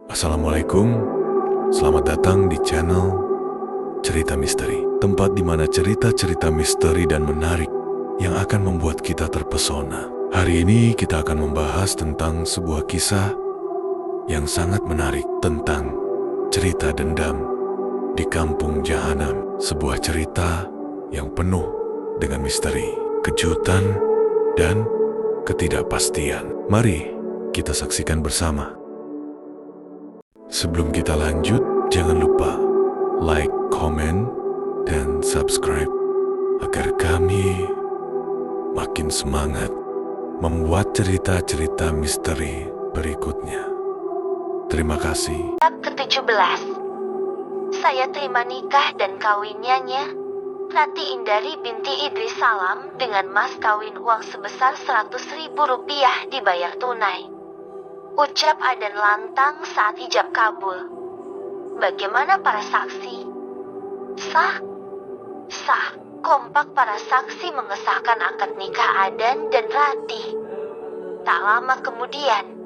Assalamualaikum, selamat datang di channel Cerita Misteri, tempat di mana cerita-cerita misteri dan menarik yang akan membuat kita terpesona. Hari ini kita akan membahas tentang sebuah kisah yang sangat menarik tentang cerita dendam di Kampung Jahanam. Sebuah cerita yang penuh dengan misteri, kejutan, dan ketidakpastian. Mari kita saksikan bersama. Sebelum kita lanjut, jangan lupa like, komen, dan subscribe agar kami makin semangat membuat cerita-cerita misteri berikutnya. Terima kasih. Bab ke-17. Saya terima nikah dan kawinnya Rati Indari binti Idris Salam dengan mas kawin uang sebesar 100.000 rupiah dibayar tunai. Ucap Adan lantang saat ijab kabul. Bagaimana para saksi? Sah? Sah. Kompak para saksi mengesahkan akad nikah Adan dan Rati. Tak lama kemudian,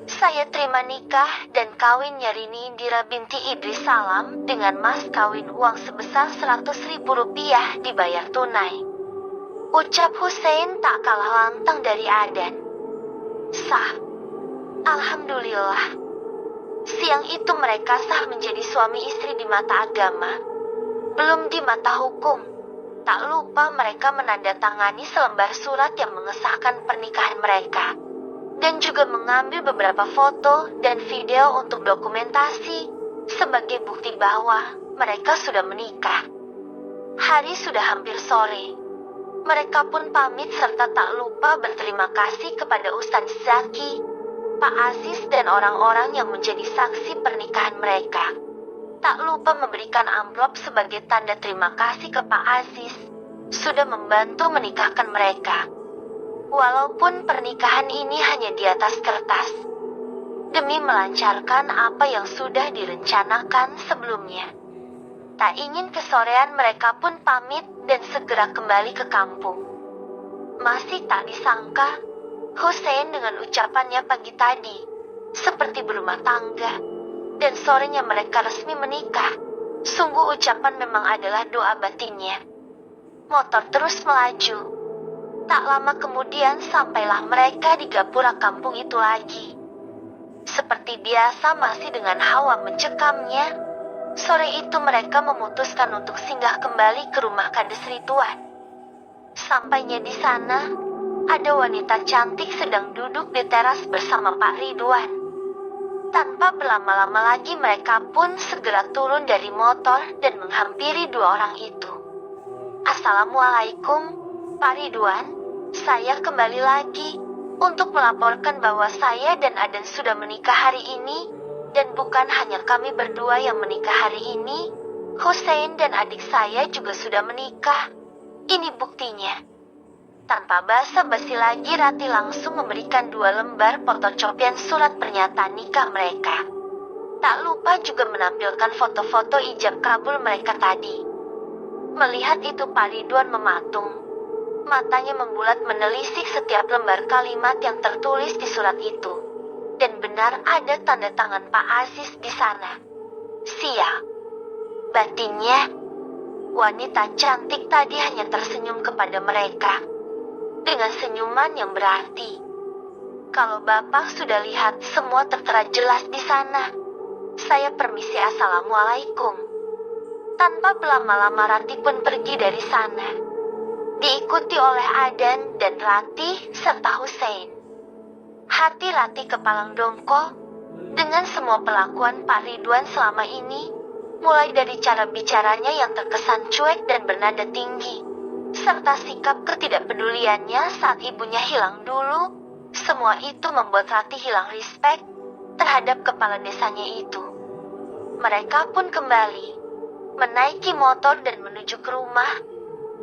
saya terima nikah dan kawinnya Rini Indira binti Idris Salam dengan mas kawin uang sebesar 100.000 rupiah dibayar tunai. Ucap Hussein tak kalah lantang dari Adan. Sah. Alhamdulillah. Siang itu mereka sah menjadi suami istri di mata agama, belum di mata hukum. Tak lupa mereka menandatangani selembar surat yang mengesahkan pernikahan mereka, dan juga mengambil beberapa foto dan video untuk dokumentasi sebagai bukti bahwa mereka sudah menikah. Hari sudah hampir sore. Mereka pun pamit serta tak lupa berterima kasih kepada Ustadz Zaki, Pak Aziz dan orang-orang yang menjadi saksi pernikahan mereka. Tak lupa memberikan amplop sebagai tanda terima kasih ke Pak Aziz sudah membantu menikahkan mereka. Walaupun pernikahan ini hanya di atas kertas, demi melancarkan apa yang sudah direncanakan sebelumnya. Tak ingin kesorean mereka pun pamit dan segera kembali ke kampung. Masih tak disangka, Hussein dengan ucapannya pagi tadi seperti berumah tangga, dan sorenya mereka resmi menikah. Sungguh ucapan memang adalah doa batinnya. Motor terus melaju. Tak lama kemudian sampailah mereka di gapura kampung itu lagi. Seperti biasa masih dengan hawa mencekamnya, sore itu mereka memutuskan untuk singgah kembali ke rumah Kades Rituan. Sampainya di sana, ada wanita cantik sedang duduk di teras bersama Pak Ridwan. Tanpa berlama-lama lagi mereka pun segera turun dari motor dan menghampiri dua orang itu. Assalamualaikum, Pak Ridwan. Saya kembali lagi untuk melaporkan bahwa saya dan Adan sudah menikah hari ini. Dan bukan hanya kami berdua yang menikah hari ini, Hussein dan adik saya juga sudah menikah. Ini buktinya. Tanpa basa-basi lagi, Rati langsung memberikan 2 lembar fotokopian surat pernyataan nikah mereka. Tak lupa juga menampilkan foto-foto ijab kabul mereka tadi. Melihat itu Pak Ridwan mematung. Matanya membulat menelisik setiap lembar kalimat yang tertulis di surat itu. Dan benar ada tanda tangan Pak Aziz di sana. Sial. Batinnya, wanita cantik tadi hanya tersenyum kepada mereka dengan senyuman yang berarti. Kalau Bapak sudah lihat semua tertera jelas di sana, saya permisi, assalamualaikum. Tanpa berlama-lama Rati pun pergi dari sana, diikuti oleh Adan dan Rati serta Hussein. Hati Rati kepalang dongkol dengan semua perlakuan Pak Ridwan selama ini, mulai dari cara bicaranya yang terkesan cuek dan bernada tinggi, serta sikap ketidakpeduliannya saat ibunya hilang dulu. Semua itu membuat Rati hilang respek terhadap kepala desanya itu. Mereka pun kembali menaiki motor dan menuju ke rumah.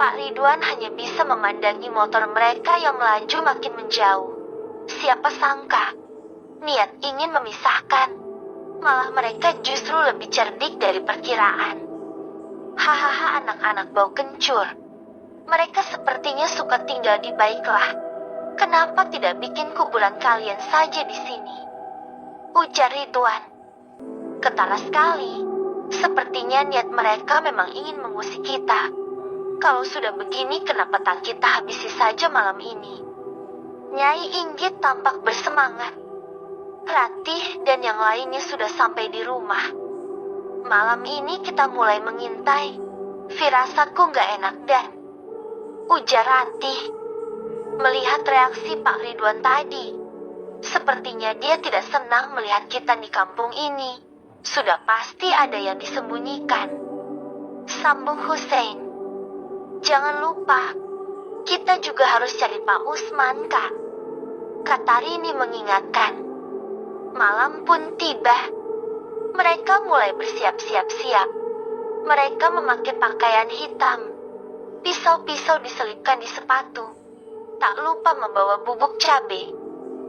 Pak Ridwan hanya bisa memandangi motor mereka yang melaju makin menjauh. Siapa sangka niat ingin memisahkan, malah mereka justru lebih cerdik dari perkiraan. Hahaha, anak-anak bau kencur. Mereka sepertinya suka tinggal di baiklah. Kenapa tidak bikin kuburan kalian saja di sini? Ujar Ridwan. Ketara sekali. Sepertinya niat mereka memang ingin mengusik kita. Kalau sudah begini, kenapa tak kita habisi saja malam ini? Nyai Inggit tampak bersemangat. Ratih dan yang lainnya sudah sampai di rumah. Malam ini kita mulai mengintai. Firasatku gak enak dan... ujar Ratih. Melihat reaksi Pak Ridwan tadi, sepertinya dia tidak senang melihat kita di kampung ini. Sudah pasti ada yang disembunyikan. Sambung Hussein. Jangan lupa, kita juga harus cari Pak Usman, Kak. Kata Rini mengingatkan. Malam pun tiba. Mereka mulai bersiap-siap. Mereka memakai pakaian hitam. Pisau-pisau diselipkan di sepatu. Tak lupa membawa bubuk cabai.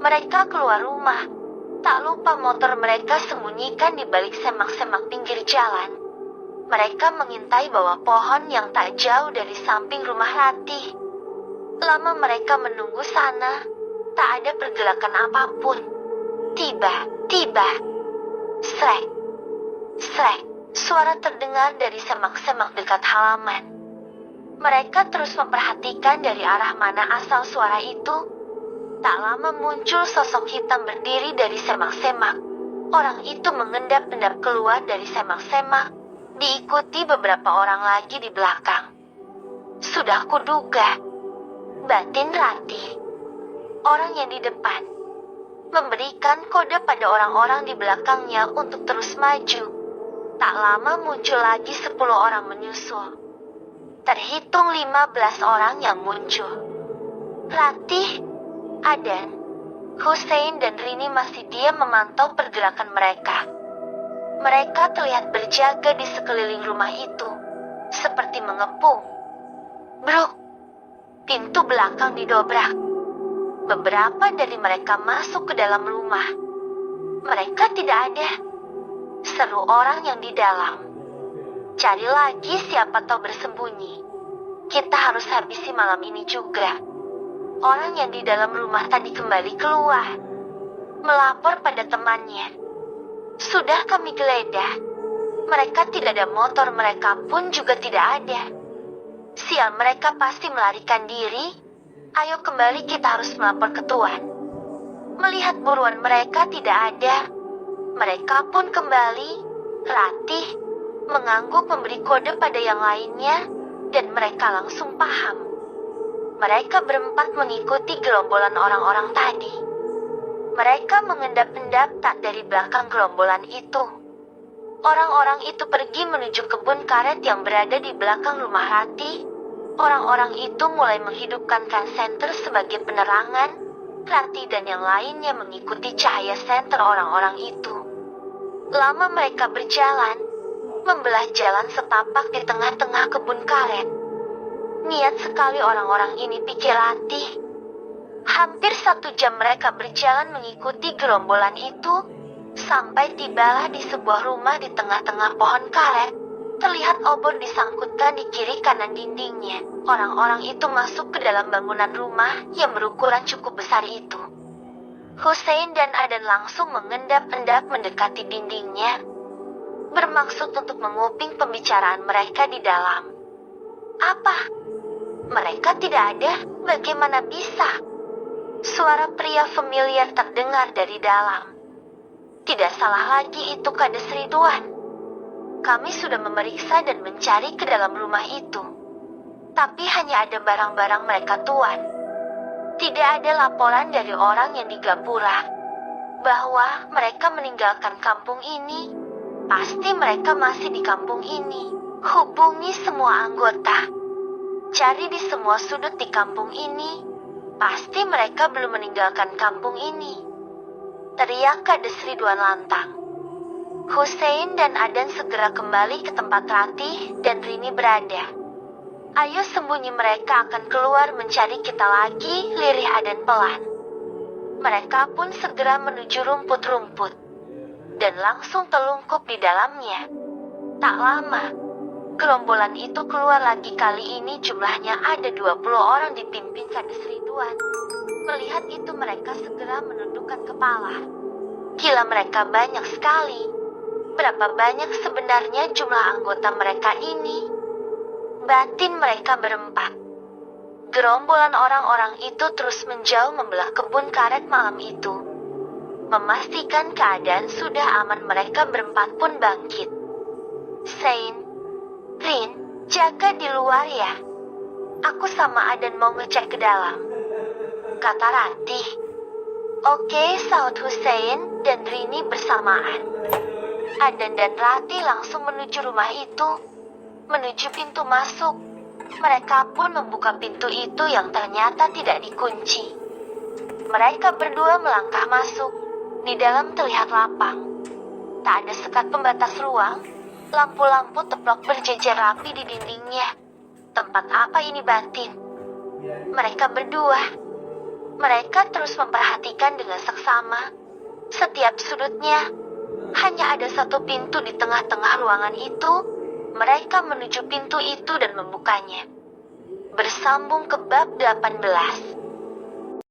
Mereka keluar rumah. Tak lupa motor mereka sembunyikan di balik semak-semak pinggir jalan. Mereka mengintai bawah pohon yang tak jauh dari samping rumah Ratih. Lama mereka menunggu sana. Tak ada pergerakan apapun. Tiba-tiba, srek, srek, suara terdengar dari semak-semak dekat halaman. Mereka terus memperhatikan dari arah mana asal suara itu. Tak lama muncul sosok hitam berdiri dari semak-semak. Orang itu mengendap-endap keluar dari semak-semak, diikuti beberapa orang lagi di belakang. Sudah kuduga, batin Ratih. Orang yang di depan memberikan kode pada orang-orang di belakangnya untuk terus maju. Tak lama muncul lagi 10 orang menyusul. Terhitung 15 orang yang muncul. Ratih, Adan, Hussein dan Rini masih diam memantau pergerakan mereka. Mereka terlihat berjaga di sekeliling rumah itu, seperti mengepung. Bruk, pintu belakang didobrak. Beberapa dari mereka masuk ke dalam rumah. Mereka tidak ada. Seru orang yang di dalam. Cari lagi siapa tahu bersembunyi. Kita harus habisi malam ini juga. Orang yang di dalam rumah tadi kembali keluar, melapor pada temannya. Sudah kami geledah. Mereka tidak ada motor, mereka pun juga tidak ada. Sial, mereka pasti melarikan diri. Ayo kembali, kita harus melapor ke Tuan. Melihat buruan mereka tidak ada, mereka pun kembali. Ratih mengangguk memberi kode pada yang lainnya, dan mereka langsung paham. Mereka berempat mengikuti gerombolan orang-orang tadi. Mereka mengendap-endap tak dari belakang gerombolan itu. Orang-orang itu pergi menuju kebun karet yang berada di belakang rumah Ratih. Orang-orang itu mulai menghidupkan senter sebagai penerangan. Ratih dan yang lainnya mengikuti cahaya senter orang-orang itu. Lama mereka berjalan, membelah jalan setapak di tengah-tengah kebun karet. Niat sekali orang-orang ini, pikir Ratih. Hampir 1 jam mereka berjalan mengikuti gerombolan itu, sampai tibalah di sebuah rumah di tengah-tengah pohon karet. Terlihat obor disangkutkan di kiri kanan dindingnya. Orang-orang itu masuk ke dalam bangunan rumah yang berukuran cukup besar itu. Hussein dan Adan langsung mengendap-endap mendekati dindingnya, bermaksud untuk menguping pembicaraan mereka di dalam. Apa? Mereka tidak ada, bagaimana bisa? Suara pria familiar terdengar dari dalam. Tidak salah lagi, itu Kades Ridwan. Kami sudah memeriksa dan mencari ke dalam rumah itu. Tapi hanya ada barang-barang mereka, Tuan. Tidak ada laporan dari orang yang di Gapura bahwa mereka meninggalkan kampung ini. Pasti mereka masih di kampung ini. Hubungi semua anggota. Cari di semua sudut di kampung ini. Pasti mereka belum meninggalkan kampung ini. Teriak Kades Ridwan lantang. Hussein dan Adan segera kembali ke tempat Ratih dan Rini berada. Ayo sembunyi, mereka akan keluar mencari kita lagi, lirih Adan pelan. Mereka pun segera menuju rumput-rumput dan langsung telungkup di dalamnya. Tak lama, gerombolan itu keluar lagi. Kali ini jumlahnya ada 20 orang dipimpin Kades Ridwan. Melihat itu mereka segera menundukkan kepala. Gila, mereka banyak sekali. Berapa banyak sebenarnya jumlah anggota mereka ini? Batin mereka berempat. Gerombolan orang-orang itu terus menjauh membelah kebun karet malam itu. Memastikan keadaan sudah aman, mereka berempat pun bangkit. Sain, Rin, jaga di luar ya. Aku sama Adan mau ngecek ke dalam, kata Ratih. Oke, saut Hussein dan Rini bersamaan. Adan dan Ratih langsung menuju rumah itu, menuju pintu masuk. Mereka pun membuka pintu itu yang ternyata tidak dikunci. Mereka berdua melangkah masuk. Di dalam terlihat lapang. Tak ada sekat pembatas ruang. Lampu-lampu teplok berjejer rapi di dindingnya. Tempat apa ini, Batin? Mereka berdua. Mereka terus memperhatikan dengan seksama. Setiap sudutnya. Hanya ada satu pintu di tengah-tengah ruangan itu. Mereka menuju pintu itu dan membukanya. Bersambung ke bab 18.